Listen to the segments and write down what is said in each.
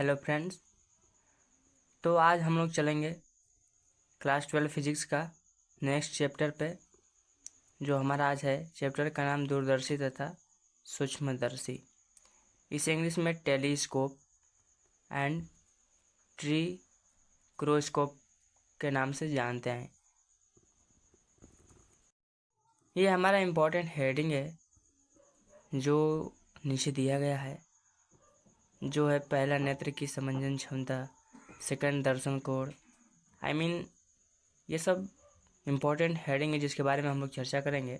Hello friends. तो आज हम लोग चलेंगे क्लास 12 फिजिक्स का नेक्स्ट चैप्टर पे। जो हमारा आज है चैप्टर का नाम दूरदर्शी तथा सूक्ष्मदर्शी। इसे इंग्लिश में टेलीस्कोप एंड ट्रीक्रोस्कोप के नाम से जानते हैं। ये हमारा इम्पोर्टेंट हेडिंग है जो नीचे दिया गया है, जो है पहला नेत्र की समंजन क्षमता, सेकंड दर्शन कोण। ये सब इम्पोर्टेंट हेडिंग है जिसके बारे में हम लोग चर्चा करेंगे।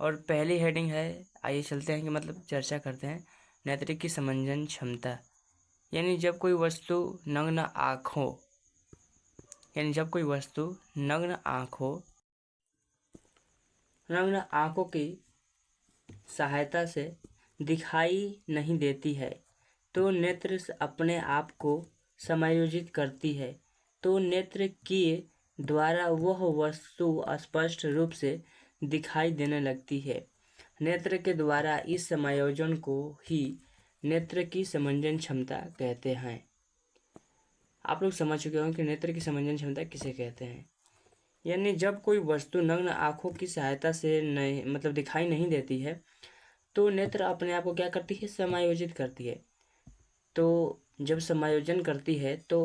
और पहली हेडिंग है, आइए चलते हैं कि मतलब चर्चा करते हैं नेत्र की समंजन क्षमता। यानी जब कोई वस्तु नग्न आँखों की सहायता से दिखाई नहीं देती है तो नेत्र अपने आप को समायोजित करती है, तो नेत्र के द्वारा वह वस्तु स्पष्ट रूप से दिखाई देने लगती है। नेत्र के द्वारा इस समायोजन को ही नेत्र की समंजन क्षमता कहते हैं। आप लोग समझ चुके होंगे कि नेत्र की समंजन क्षमता किसे कहते हैं। यानी जब कोई वस्तु नग्न आँखों की सहायता से नहीं दिखाई नहीं देती है तो नेत्र अपने आप को क्या करती है, समायोजित करती है। तो जब समायोजन करती है तो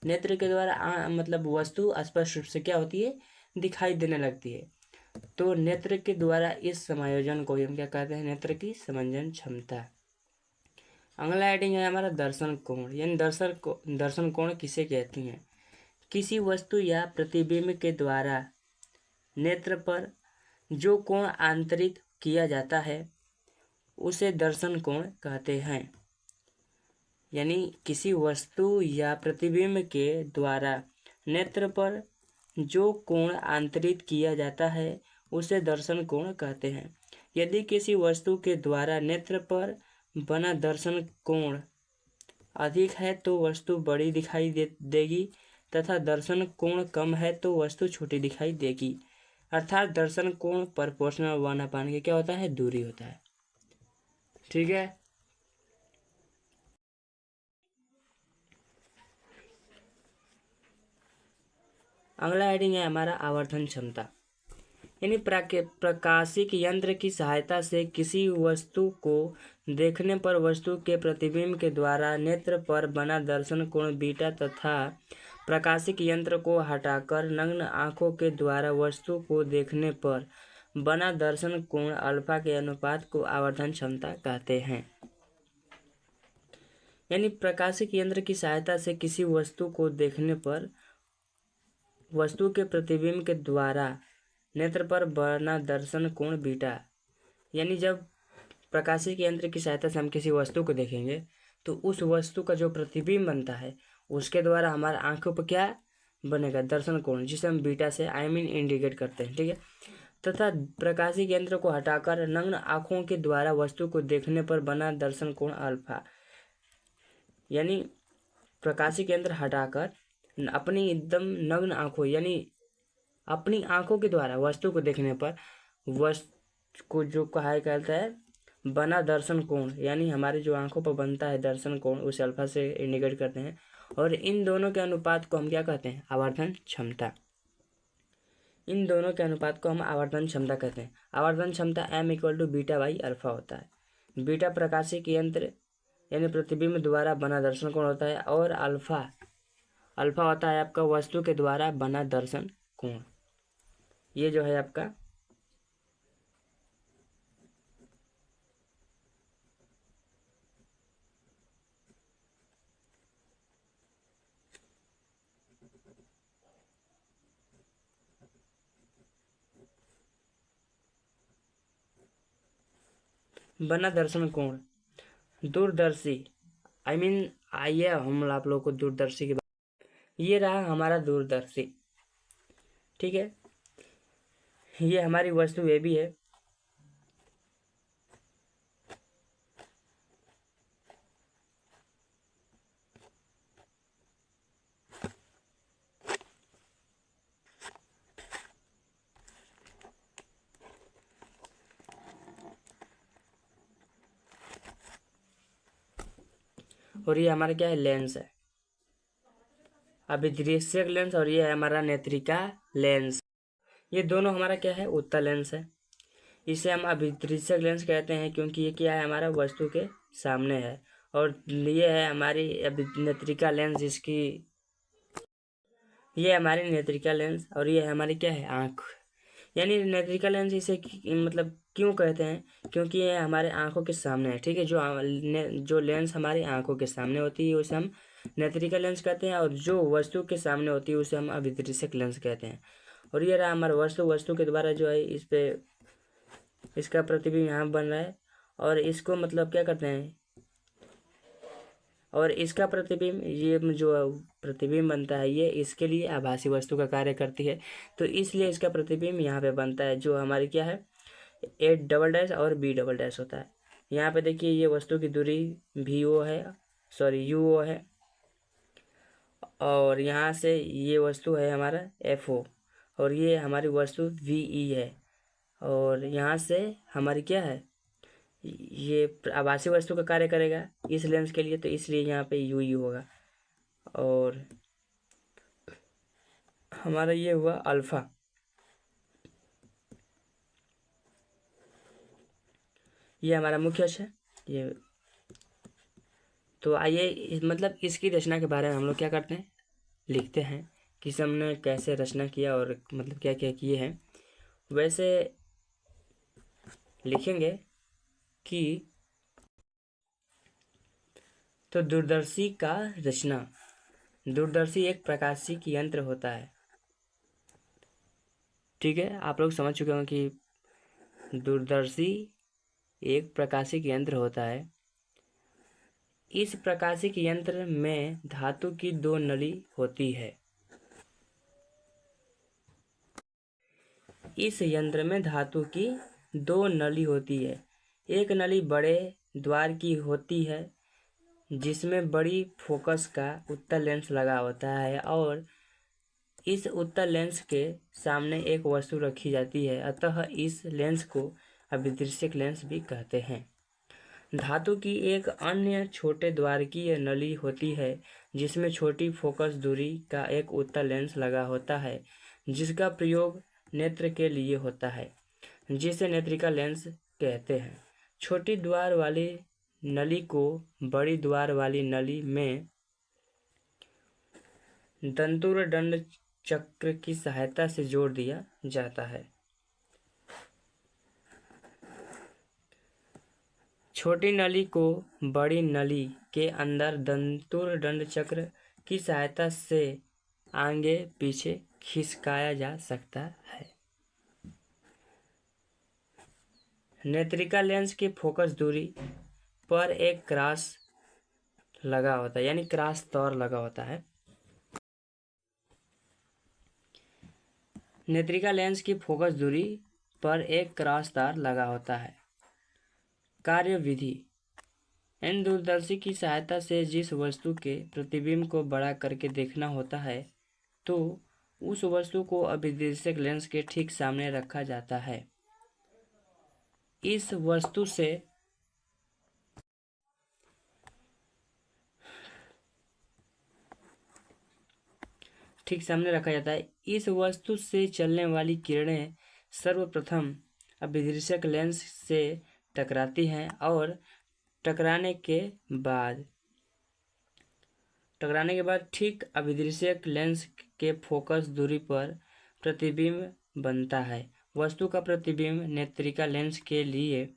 नेत्र के द्वारा वस्तु स्पष्ट रूप से क्या होती है, दिखाई देने लगती है। तो नेत्र के द्वारा इस समायोजन को हम क्या कहते हैं, नेत्र की समंजन क्षमता। अगला हेडिंग है हमारा दर्शन कोण। यानी दर्शन कोण किसे कहती हैं? किसी वस्तु या प्रतिबिंब के द्वारा नेत्र पर जो कोण आंतरित किया जाता है उसे दर्शन कोण कहते हैं। यानी किसी वस्तु या प्रतिबिंब के द्वारा नेत्र पर जो कोण आंतरित किया जाता है उसे दर्शन कोण कहते हैं। यदि किसी वस्तु के द्वारा नेत्र पर बना दर्शन कोण अधिक है तो वस्तु बड़ी दिखाई देगी तथा दर्शन कोण कम है तो वस्तु छोटी दिखाई देगी। अर्थात दर्शन कोण प्रोपोर्शनल 1/, के क्या होता है, दूरी होता है। ठीक है। अगला हेडिंग है हमारा आवर्धन क्षमता। यानी प्रकाशिक यंत्र की सहायता से किसी वस्तु को देखने पर वस्तु के प्रतिबिंब के द्वारा नेत्र पर बना दर्शन कोण बीटा तथा प्रकाशिक यंत्र को हटाकर नग्न आँखों के द्वारा वस्तु को देखने पर बना दर्शन कोण अल्फा के अनुपात को आवर्धन क्षमता कहते हैं। यानी प्रकाशिक यंत्र की सहायता से किसी वस्तु को देखने पर वस्तु के प्रतिबिंब के द्वारा नेत्र पर बना दर्शन कोण बीटा। यानी जब प्रकाशिक यंत्र की सहायता से हम किसी वस्तु को देखेंगे तो उस वस्तु का जो प्रतिबिंब बनता है उसके द्वारा हमारे आंखों पर क्या बनेगा, दर्शन कोण, जिसे हम बीटा से इंडिकेट करते हैं। ठीक है। तथा प्रकाशिक यंत्र को हटाकर नग्न आँखों के द्वारा वस्तु को देखने पर बना दर्शन कोण अल्फा। यानी प्रकाशिक यंत्र हटाकर अपनी एकदम नग्न आँखों यानी अपनी आँखों के द्वारा वस्तु को देखने पर वस्तु को जो कहा कहता है बना दर्शन कोण, यानी हमारे जो आंखों पर बनता है दर्शन कोण उसे अल्फा से इंडिकेट करते हैं। और इन दोनों के अनुपात को हम क्या कहते हैं, आवर्धन क्षमता। इन दोनों के अनुपात को हम आवर्धन क्षमता कहते हैं। आवर्धन क्षमता m = β/α होता है। बीटा प्रकाशिक यंत्र यानी प्रतिबिंब द्वारा बना दर्शन कोण होता है और अल्फा होता है आपका वस्तु के द्वारा बना दर्शन कोण। ये जो है आपका बना दर्शन कोण दूरदर्शी। आइए हम आप लोग को दूरदर्शी की ये रहा हमारा दूरदर्शी। ठीक है। ये हमारी वस्तु ये भी है। और ये हमारा क्या है, लेंस है, अभिदृश्यक लेंस, और ये है हमारा नेत्रिका लेंस। ये दोनों हमारा क्या है, उत्तल लेंस है। इसे हम अभिदृश्यक लेंस कहते हैं क्योंकि ये क्या है, हमारा वस्तु के सामने है। और ये है हमारी नेत्रिका लेंस, जिसकी ये हमारी नेत्रिका लेंस, और ये हमारी क्या है, आँख। यानी नेत्रिका लेंस इसे मतलब क्यों कहते हैं, क्योंकि ये हमारे आंखों के सामने है। ठीक है, जो लेंस हमारी आंखों के सामने होती है उसे हम नेत्रिका लेंस कहते हैं, और जो वस्तु के सामने होती है उसे हम अभिदृश्यक लेंस कहते हैं। और ये रहा हमारा वस्तु के द्वारा जो है इस पे इसका प्रतिबिंब यहाँ बन रहा है, और इसको मतलब क्या करते हैं, और इसका प्रतिबिंब, ये जो प्रतिबिंब बनता है ये इसके लिए आभासी वस्तु का कार्य करती है, तो इसलिए इसका प्रतिबिंब यहाँ पे बनता है, जो हमारी क्या है, ए डबल डैश और बी डबल डैश होता है। यहाँ पे देखिए ये वस्तु की दूरी VO है, सॉरी UO है, और यहाँ से ये वस्तु है हमारा FO, और ये हमारी वस्तु VE है, और यहाँ से हमारी क्या है, ये आभासी वस्तु का कार्य करेगा इस लेंस के लिए, तो इसलिए यहाँ पे UE होगा। और हमारा ये हुआ अल्फा। ये हमारा मुख्य अक्ष है ये। तो आइए मतलब इसकी रचना के बारे में हम लोग क्या करते हैं, लिखते हैं कि हमने कैसे रचना किया और मतलब क्या क्या किए हैं। वैसे लिखेंगे कि तो दूरदर्शी का रचना। दूरदर्शी एक प्रकाशिक यंत्र होता है। ठीक है, आप लोग समझ चुके होंगे कि दूरदर्शी एक प्रकाशिक यंत्र होता है। इस प्रकाशिक यंत्र में धातु की 2 नली होती है। इस यंत्र में धातु की 2 नली होती है। एक नली बड़े द्वार की होती है जिसमें बड़ी फोकस का उत्तल लेंस लगा होता है, और इस उत्तल लेंस के सामने एक वस्तु रखी जाती है, अतः इस लेंस को अभिदृश्यक लेंस भी कहते हैं। धातु की एक अन्य छोटे द्वारकीय नली होती है जिसमें छोटी फोकस दूरी का एक उत्तल लेंस लगा होता है, जिसका प्रयोग नेत्र के लिए होता है, जिसे नेत्रिका लेंस कहते हैं। छोटी द्वार वाली नली को बड़ी द्वार वाली नली में दंतुर दंड चक्र की सहायता से जोड़ दिया जाता है। छोटी नली को बड़ी नली के अंदर दंतुर दंड चक्र की सहायता से आगे पीछे खिसकाया जा सकता है। नेत्रिका लेंस की फोकस दूरी पर एक क्रॉस लगा होता है, यानी क्रॉस तार लगा होता है। नेत्रिका लेंस की फोकस दूरी पर एक क्रॉस तार लगा होता है। कार्य विधि। इन दूरदर्शी की सहायता से जिस वस्तु के प्रतिबिंब को बड़ा करके देखना होता है, तो उस वस्तु को अभिदृश्यक लेंस के ठीक सामने रखा जाता है। इस वस्तु से ठीक सामने रखा जाता है। इस वस्तु से चलने वाली किरणें सर्वप्रथम अभिदृश्यक लेंस से टकराती हैं, और टकराने के बाद ठीक अभिदृश्यक लेंस के फोकस दूरी पर प्रतिबिंब बनता है। वस्तु का प्रतिबिंब नेत्रिका लेंस के लिए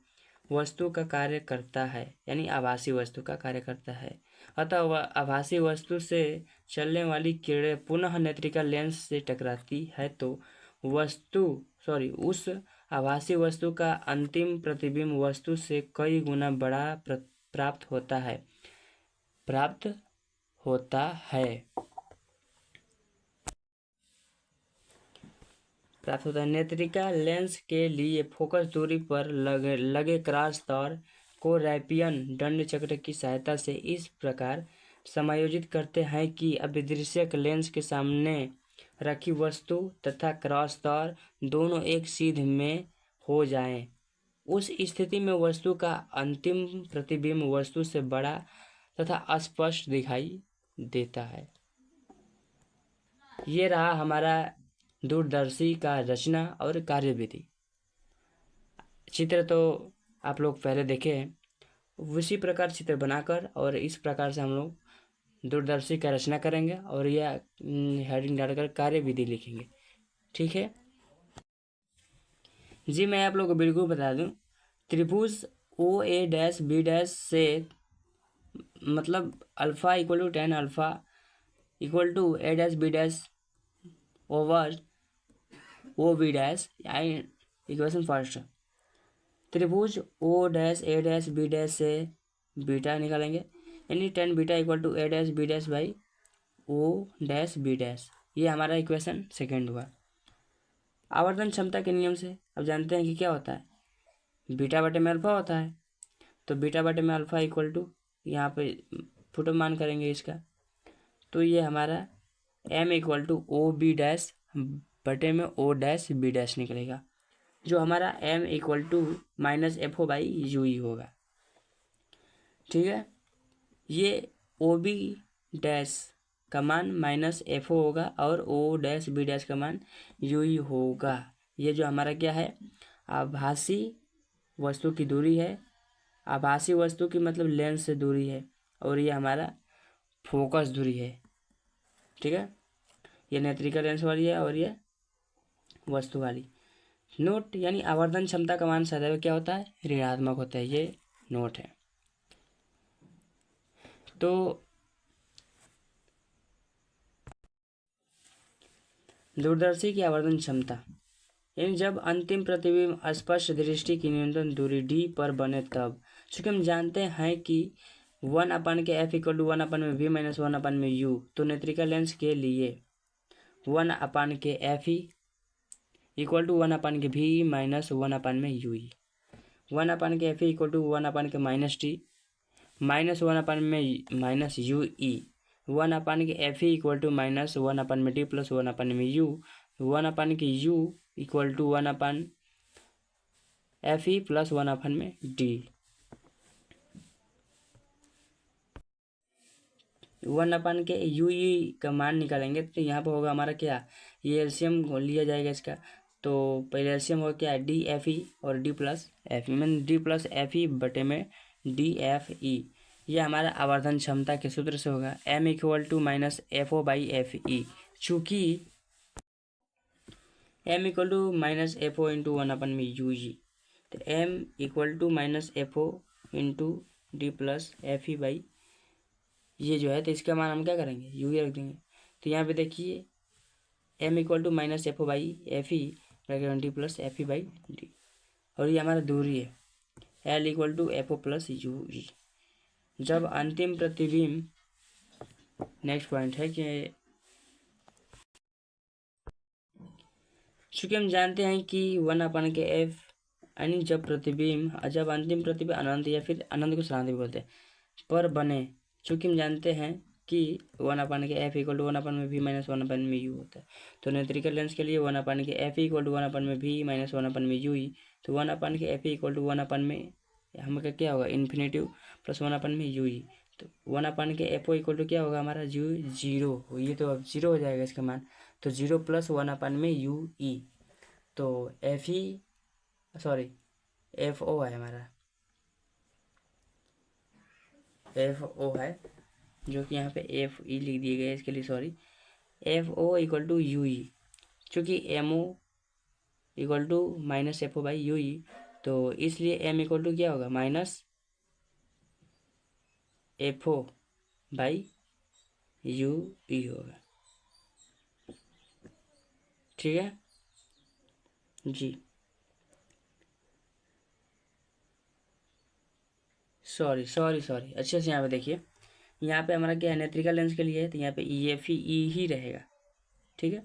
वस्तु का कार्य करता है, यानी आभासी वस्तु का कार्य करता है। अतः वह आभासी वस्तु से चलने वाली किरणें पुनः नेत्रिका लेंस से टकराती है, तो उस आभासी वस्तु का अंतिम प्रतिबिंब वस्तु से कई गुना बड़ा प्राप्त होता है। नेत्रिका लेंस के लिए फोकस दूरी पर लगे क्रॉस तार को रैपियन दंड चक्र की सहायता से इस प्रकार समायोजित करते हैं कि अभिदृश्यक लेंस के सामने रखी वस्तु तथा क्रॉस तार दोनों एक सीध में हो जाएं। उस स्थिति में वस्तु का अंतिम प्रतिबिंब वस्तु से बड़ा तथा अस्पष्ट दिखाई देता है। ये रहा हमारा दूरदर्शी का रचना और कार्यविधि। चित्र तो आप लोग पहले देखे हैं, उसी प्रकार चित्र बनाकर और इस प्रकार से हम लोग दूरदर्शी का रचना करेंगे और यह हेडिंग डालकर कार्यविधि लिखेंगे। ठीक है जी, मैं आप लोग को बिल्कुल बता दूं, त्रिभुज O A dash B dash से मतलब alpha equal to tan alpha equal to A dash B dash over O B dash equation first. त्रिभुज O dash A dash B dash से बीटा निकालेंगे, यानी tan beta equal to A dash B dash by O dash B dash. ये हमारा equation second हुआ। आवर्धन क्षमता के नियम से अब जानते हैं कि क्या होता है, बीटा बटे में अल्फा होता है, तो बीटा बटे में अल्फा इक्वल टू यहाँ पे फुट मान करेंगे इसका, तो ये हमारा M equal to O B dash बटे में ओ डैश बी डैश निकलेगा, जो हमारा M equal to minus F O by U ही होगा। ठीक है, ये ओ बी डैश का मान माइनस एफ ओ होगा और ओ डैश बी डैश का मान यू ही होगा। ये जो हमारा क्या है, आभासी वस्तु की दूरी है, आभासी वस्तु की मतलब लेंस से दूरी है, और ये हमारा फोकस दूरी है। ठीक है, ये नेत्रिका लेंस वाली है और ये वस्तु वाली। नोट, यानी आवर्धन क्षमता का मान सदैव क्या होता है, ऋणात्मक होता है। ये नोट है। तो दूरदर्शी की आवर्धन क्षमता, यानी जब अंतिम प्रतिबिंब स्पष्ट दृष्टि की न्यूनतम दूरी डी पर बने तब। चूंकि हम जानते हैं कि 1/के F equal to 1/v minus 1/u, तो नेत्रिका लेंस के लिए 1/के एफ ही equal to 1/v minus 1/u, 1/के एफ इक्वल टू 1/के minus T minus 1/-u E, 1/के एफ इक्वल टू माइनस 1/टी प्लस 1/u, 1/के u equal to 1/f plus 1/d। 1/के यू ई का मान निकालेंगे तो यहाँ पर होगा हमारा क्या, ये एलसीएम लिया जाएगा इसका, तो पहले एलसीएम होगा क्या, डी एफ ई और डी प्लस एफ ई, मीन डी प्लस एफ ई बटे में डी एफ ई। ये हमारा आवर्धन क्षमता के सूत्र से होगा M equal to minus F O by F E. चूँकि M equal to minus F O into 1/u जी, तो M equal to minus F O into D plus F E by ये जो है, तो इसका मान हम क्या करेंगे, यू ही रख देंगे। तो यहाँ पे देखिए M equal to minus F O by F E D plus F E by D, और ये हमारा दूरी है L equal to F O plus U E. जब अंतिम प्रतिबिंब, नेक्स्ट पॉइंट है कि चूंकि हम जानते हैं कि 1/के एफ, यानी जब अंतिम प्रतिबिंब अनंत या फिर अनंत को सरांत भी बोलते हैं पर बने, चूंकि हम जानते हैं कि 1/के F equal to 1/v minus 1/u होता है, तो नेत्रिका लेंस के लिए 1/के F equal to 1/v minus 1/u ही, तो 1/के एफ इक्वल टू 1/में हमारा क्या होगा, इन्फिनेटिव प्लस 1/u ही, तो 1/के एफ ओ इक्वल टू क्या होगा हमारा जीरो, ये तो अब जीरो हो जाएगा इसका मान, तो 0 प्लस 1/u ई, तो F E sorry F O है हमारा, एफ ओ है, जो कि यहाँ पे एफ ई लिख दिए गए इसके लिए sorry, F O equal to U E, चूँकि M O equal to minus F O by you ई, तो इसलिए एम इक्वल टू क्या होगा, minus F O by you E होगा। ठीक है जी, सॉरी अच्छे से यहाँ पे देखिए, यहाँ पे हमारा क्या है, नेत्रिका लेंस के लिए है, तो यहाँ पे ई एफ ई ही रहेगा। ठीक है,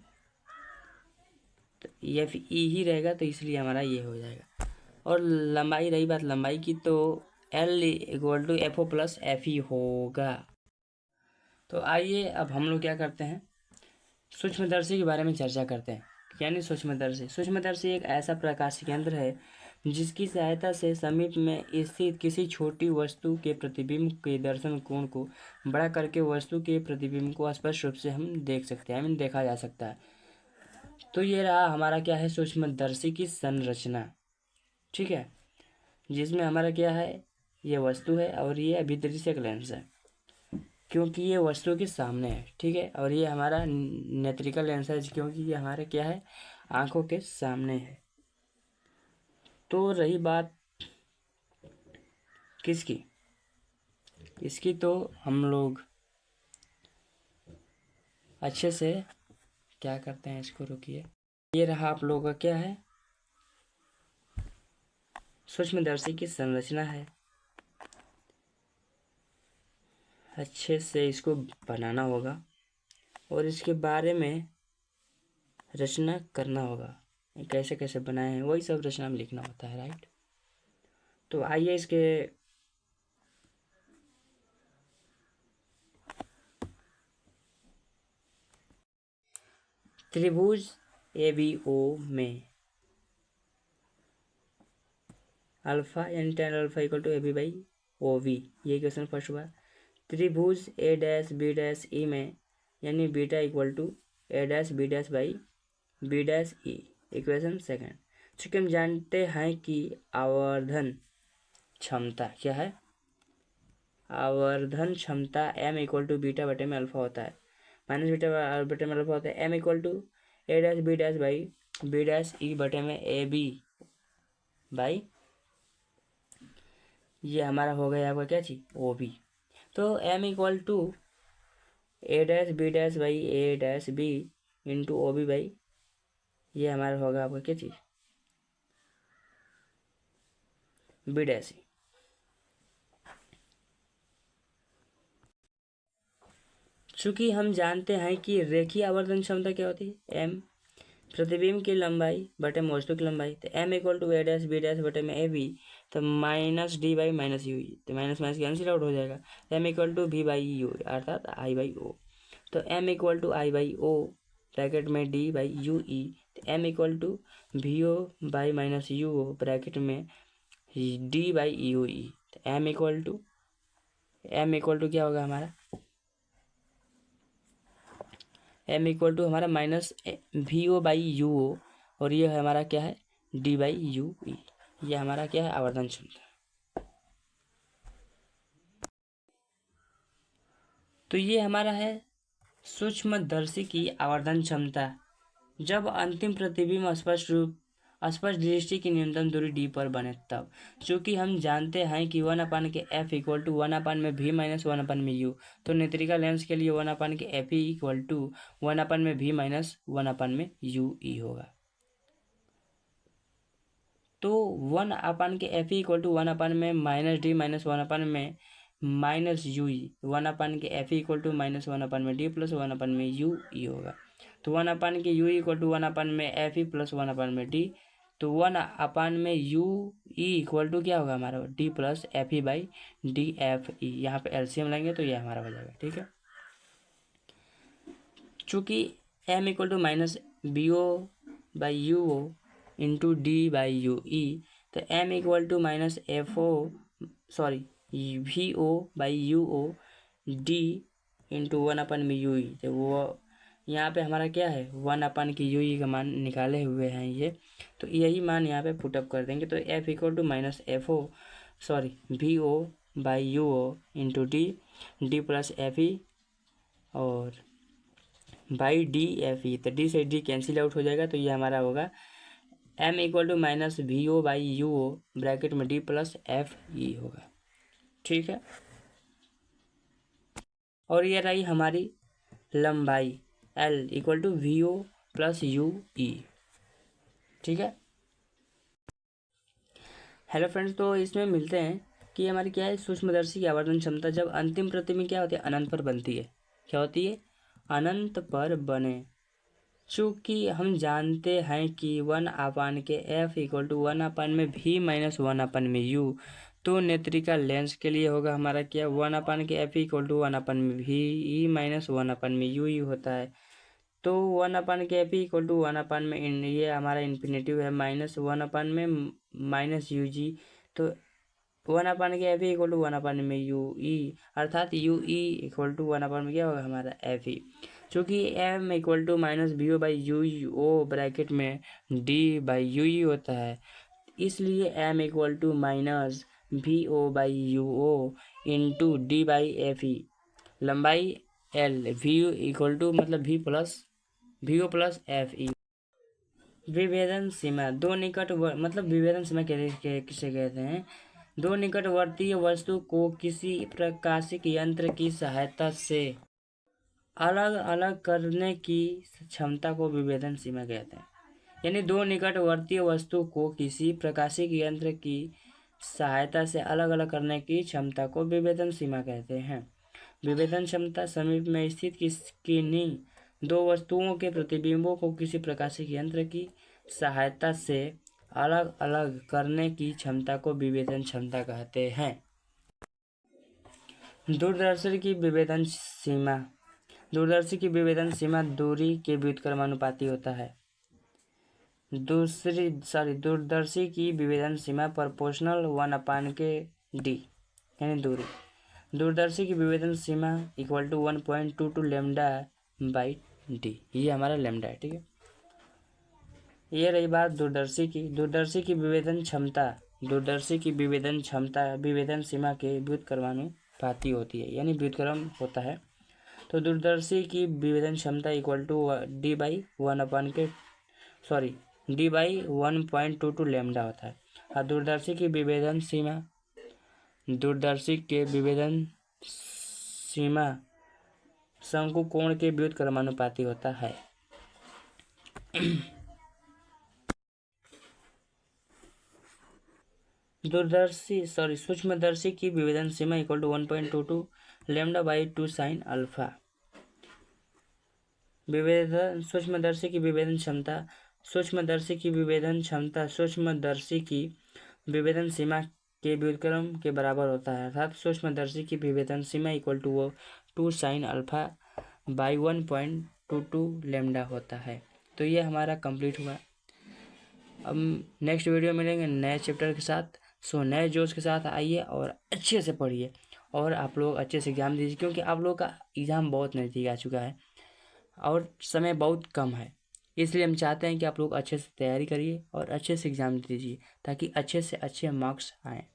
तो ई एफ ई ही रहेगा, तो इसलिए हमारा ये हो जाएगा। और लंबाई, रही बात लंबाई की, तो L equal to F O plus F E होगा। तो आइए अब हम लोग क्या करते हैं, सूक्ष्मदर्शी के बारे में चर्चा करते हैं। यानी सूक्ष्मदर्शी एक ऐसा प्रकाश केंद्र है जिसकी सहायता से समीप में स्थित किसी छोटी वस्तु के प्रतिबिंब के दर्शन कोण को बड़ा करके वस्तु के प्रतिबिंब को स्पष्ट रूप से हम देख सकते हैं, देखा जा सकता है। तो ये रहा हमारा क्या है, सूक्ष्मदर्शी की संरचना। ठीक है, जिसमें हमारा क्या है, ये वस्तु है और ये अभिदृश्यक लेंस है, क्योंकि ये वस्तु के सामने है। ठीक है, और ये हमारा नेत्रिका लेंस है, क्योंकि ये हमारे क्या है, आंखों के सामने है। तो रही बात किसकी, इसकी तो हम लोग अच्छे से क्या करते हैं, इसको रुकिए। ये रहा आप लोगों का क्या है, सूक्ष्मदर्शी की संरचना है। अच्छे से इसको बनाना होगा और इसके बारे में रचना करना होगा, कैसे कैसे बनाए हैं वही सब रचना में लिखना होता है, राइट। तो आइए इसके त्रिभुज ABO में अल्फा यानी tan alpha equal to AB by OB, ये क्वेश्चन फर्स्ट हुआ। त्रिभुज A', B' E में यानी beta equal to A', B' by B', E, equation second. चूँकि हम जानते हैं कि आवर्धन क्षमता क्या है, आवर्धन क्षमता m इक्वल टू बीटा बटे में अल्फा होता है, माइनस बीटा बटे में अल्फा होता है। m equal to A', B' by B' E बटे में AB बाई, ये हमारा हो गया आपका क्या चीज, OB। तो m equal to A', B' by A', B into OB by, ये हमारा होगा आपका क्या चीज, B'। चूंकि हम जानते हैं कि रेखीय आवर्धन क्षमता क्या होती है, m प्रतिबिंब की लंबाई बटे में वस्तु की लंबाई, तो m equal to A', B' बटे में AB, तो minus D by minus u, तो माइनस माइनस कैंसिल आउट हो जाएगा। m equal to V by u अर्थात I बाई O, तो m equal to I by O bracket में D by you ई, तो m equal to VO by minus UO bracket में D by you ई, तो m equal to क्या होगा हमारा, m equal to हमारा माइनस VO बाई UO, और ये हमारा क्या है, D बाई यू ई, ये हमारा क्या है, आवर्धन क्षमता। तो ये हमारा है सूक्ष्मदर्शी की आवर्धन क्षमता, जब अंतिम प्रतिबिंब स्पष्ट दृष्टि की न्यूनतम दूरी D पर बने तब। चूंकि हम जानते हैं कि 1/के F इक्वल टू 1/में V माइनस 1/में U, तो नेत्रिका लेंस के लिए 1/के F इक्वल टू 1/में V माइनस 1/में UE होगा। तो 1/के F इक्वल टू 1/में माइनस D माइनस 1/में माइनस UE, 1/के F इक्वल टू माइनस 1/में D प्लस 1/में UE होगा। तो 1/के U इक्वल टू 1/में F प्लस 1/में D, तो 1/में UE इक्वल टू क्या होगा हमारा, D plus FE by DFE, यहाँ पे LCM लेंगे तो ये हमारा हो जाएगा। ठीक है, चूँकि m equal to minus BO by UO into D by UE, तो m equal to minus VO by UO D into 1/में UE, तो वो यहाँ पे हमारा क्या है, 1/की UE का मान निकाले हुए हैं ये, तो यही मान यहाँ पे पुटअप कर देंगे। तो F equal to minus VO by UO into D plus FE और बाई DFE, तो D से D कैंसिल आउट हो जाएगा, तो ये हमारा होगा m equal to minus VO by UO bracket में D प्लस FE होगा। ठीक है, और ये रही हमारी लंबाई L equal to VO plus UE। ठीक है, हेलो फ्रेंड्स, तो इसमें मिलते हैं कि हमारी क्या है, सूक्ष्मदर्शी की आवर्धन क्षमता जब अंतिम प्रतिबिंब क्या होती है, अनंत पर बनती है। क्या होती है, अनंत पर बने। चूँकि हम जानते हैं कि 1/के F इक्वल टू 1/में V माइनस 1/में U, तो नेत्रिका लेंस के लिए होगा हमारा क्या, 1/के F इक्वल टू 1/में V माइनस 1/में UE होता है। तो 1/f=1 में ये हमारा इन्फिनेटिव है, -1 में -ug, तो 1/f=1 में ue, अर्थात ue=1 में क्या होगा हमारा fe। चूँकि m=-vo/uo ब्रैकेट में d/ue होता है, इसलिए m=-vo/uo इंटू d/fe। लंबाई l, vu मतलब vo प्लस fe। विभेदन सीमा दो मतलब विभेदन सीमा किसे कहते हैं? दो निकटवर्तीय वस्तु को किसी प्रकाशिक यंत्र की सहायता से अलग अलग करने की क्षमता को विभेदन सीमा कहते हैं। यानी दो निकटवर्तीय वस्तु को किसी प्रकाशिक यंत्र की सहायता से अलग अलग करने की क्षमता को विभेदन सीमा कहते हैं। विभेदन क्षमता समीप में स्थित किन्हीं दो वस्तुओं के प्रतिबिंबों को किसी प्रकाशिक यंत्र की सहायता से अलग अलग करने की क्षमता को विभेदन क्षमता कहते हैं। दूरदर्शी की विभेदन सीमा दूरी के व्युत्क्रमानुपाती होता है। दूरदर्शी की विभेदन सीमा प्रोपोर्शनल 1/d यानी दूरी। दूरदर्शी की विभेदन सीमा = 1.22 λ/d, ये हमारा लैम्डा है, ठीक है। ये रही बात दूरदर्शी की। दूरदर्शी की विभेदन क्षमता विभेदन सीमा के व्युत्क्रमानुपाती होती है, यानी व्युत्क्रम होता है। तो दूरदर्शी की विभेदन क्षमता = d/1.22 लैम्डा होता है। और दूरदर्शी के विभेदन सीमा शंकु कोण के व्युत्क्रमानुपाती होता है। सूक्ष्मदर्शी की विभेदन सीमा = 1.22 λ/2 sin अल्फा। सूक्ष्मदर्शी की विभेदन सीमा के व्युत्क्रम के बराबर होता है, अर्थात सूक्ष्मदर्शी की विभेदन सीमा = 2 sin α/1.22 लैम्डा होता है। तो ये हमारा कंप्लीट हुआ। अब नेक्स्ट वीडियो मिलेंगे नए चैप्टर के साथ। सो नए जोश के साथ आइए और अच्छे से पढ़िए और आप लोग अच्छे से एग्ज़ाम दीजिए, क्योंकि आप लोग का एग्ज़ाम बहुत नज़दीक आ चुका है और समय बहुत कम है। इसलिए हम चाहते हैं कि आप लोग अच्छे से तैयारी करिए और अच्छे से एग्ज़ाम दीजिए, ताकि अच्छे से अच्छे मार्क्स आएँ।